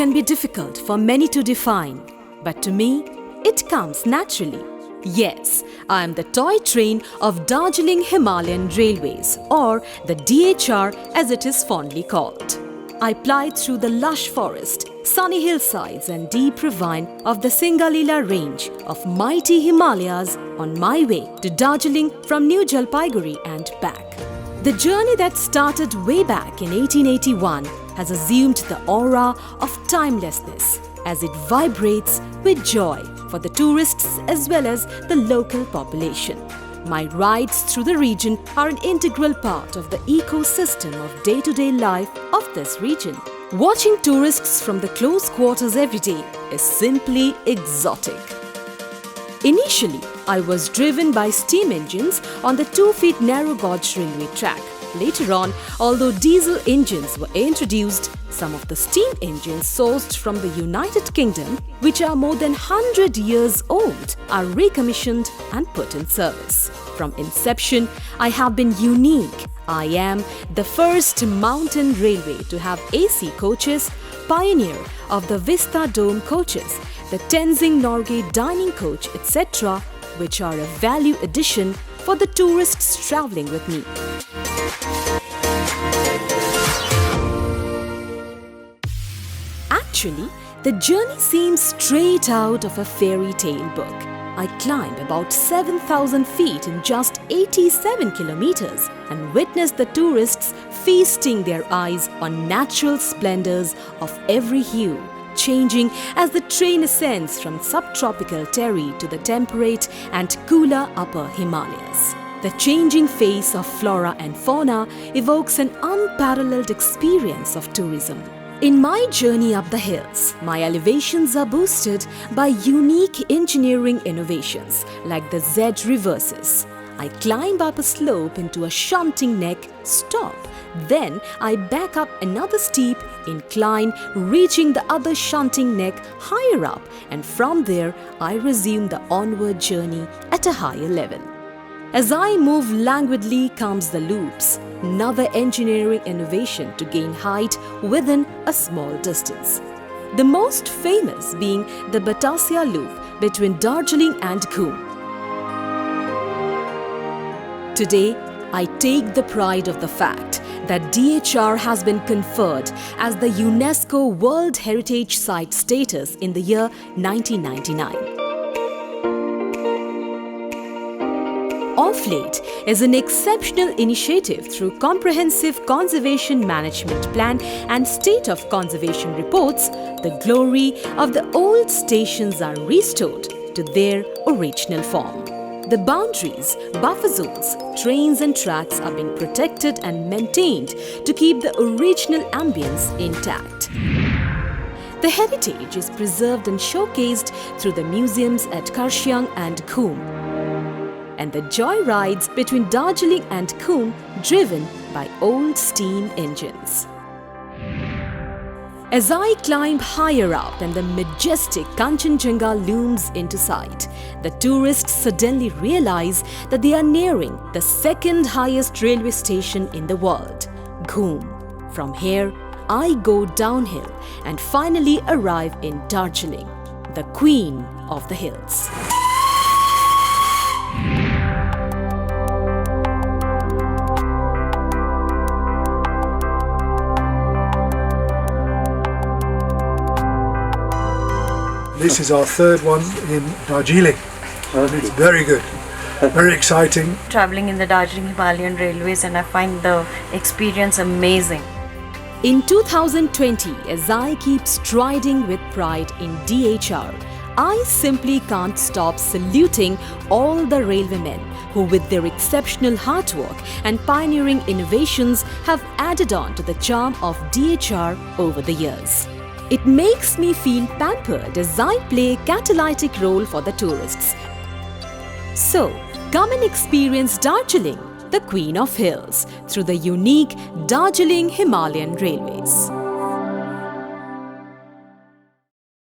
can be difficult for many to define, but to me, it comes naturally. Yes, I am the toy train of Darjeeling Himalayan Railways, or the DHR as it is fondly called. I ply through the lush forest, sunny hillsides and deep ravine of the Singalila range of mighty Himalayas on my way to Darjeeling from New Jalpaiguri and back. The journey that started way back in 1881 has assumed the aura of timelessness as it vibrates with joy for the tourists as well as the local population. My rides through the region are an integral part of the ecosystem of day-to-day life of this region. Watching tourists from the close quarters every day is simply exotic. Initially, I was driven by steam engines on the 2-feet narrow gauge railway track. Later on, although diesel engines were introduced, some of the steam engines sourced from the United Kingdom, which are more than 100 years old, are recommissioned and put in service. From inception, I have been unique. I am the first mountain railway to have AC coaches, pioneer of the Vista Dome coaches, the Tenzing Norgay dining coach, etc., which are a value addition for the tourists travelling with me. Actually, the journey seems straight out of a fairy tale book. I climb about 7,000 feet in just 87 kilometers and witness the tourists feasting their eyes on natural splendors of every hue, changing as the train ascends from subtropical terry to the temperate and cooler upper Himalayas. The changing face of flora and fauna evokes an unparalleled experience of tourism. In my journey up the hills, my elevations are boosted by unique engineering innovations like the Z reverses. I climb up a slope into a shunting neck, stop. Then I back up another steep incline, reaching the other shunting neck higher up, and from there I resume the onward journey at a higher level. As I move languidly comes the loops, another engineering innovation to gain height within a small distance. The most famous being the Batasya loop between Darjeeling and Ghum. Today, I take the pride of the fact that DHR has been conferred as the UNESCO World Heritage Site status in the year 1999. Off late is an exceptional initiative through comprehensive conservation management plan and state of conservation reports. The glory of the old stations are restored to their original form. The boundaries, buffer zones, trains and tracks are being protected and maintained to keep the original ambience intact. The heritage is preserved and showcased through the museums at Karshiang and Ghum, and the joy rides between Darjeeling and Ghum driven by old steam engines. As I climb higher up and the majestic Kanchenjunga looms into sight, the tourists suddenly realize that they are nearing the second highest railway station in the world, Ghum. From here, I go downhill and finally arrive in Darjeeling, the queen of the hills. This is our third one in Darjeeling. It's very good, very exciting. Traveling in the Darjeeling Himalayan Railways, and I find the experience amazing. In 2020, as I keep striding with pride in DHR, I simply can't stop saluting all the railwaymen who, with their exceptional hard work and pioneering innovations, have added on to the charm of DHR over the years. It makes me feel pampered as I play a catalytic role for the tourists. So, come and experience Darjeeling, the Queen of Hills, through the unique Darjeeling Himalayan Railways.